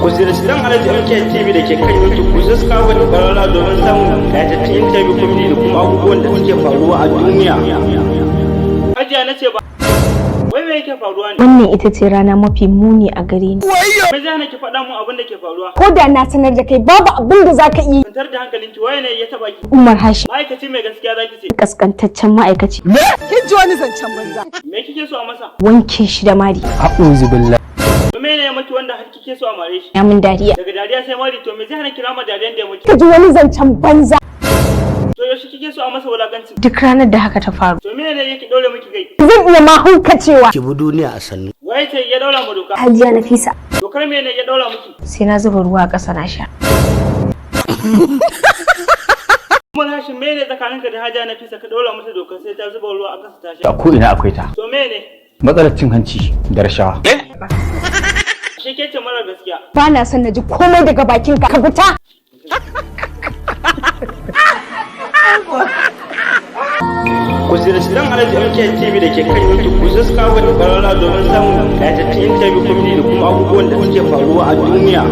Ku ziyarci dan Alhaji MK TV da ke kan YouTube ku subscribe da ƙararrawa domin samun ƙayatattun interview comedy da kuma abubuwan da suke faruwa a duniya. Hajiya na ce ba. Wai me yake faruwa ne? Wannan ita ce rana mafi muni a gare ni. Me zai hana ki faɗa mun abin da ke faruwa? Ko da na sanar da kai babu abin da zaka yi. Kwantar da hankalinki, waye ne ya taba ki? Umar Hashim. Ma'aikaci mai gaskiya zaki ce. Kaskantaccen ma'aikaci. Me? Kin ji wani zancen banza. Me kike so a masa? Wanke shi da mari. A'udhu billahi. To me ne ya maki wanda har kike so a mare shi? Ya mun dariya. Daga dariya sai mari, to me zai hana kira ma dariyan da ya maki? Ka ji wani zancen banza. To yaushe kike so a masa wulakanci? Duk ranar da haka ta faru. To me ne yake dole miki kai? Zan iya ma haukacewa. Ki bi duniya a sannu. Waye ce ya daura mu doka? Hajiya Nafisa. Dokar me ne ya daura miki? Sai na zuba ruwa a ƙasa na sha. Umar Hashim, me ne tsakaninka da Hajiya Nafisa ka daura mata dokar sai ta zuba ruwa a ƙasa ta sha? A ko ina akwai ta. To me ne? Matsalar cin hanci da rashawa. Shi ke ce mara gaskiya. Ba na son na ji komai daga bakinka. Ka fita. Ku ziyarci dan Alhaji MK TV da ke kan YouTube ku subscribe da ƙararrawa domin samun ƙayatattun interview comedy da kuma abubuwan da suke faruwa a duniya.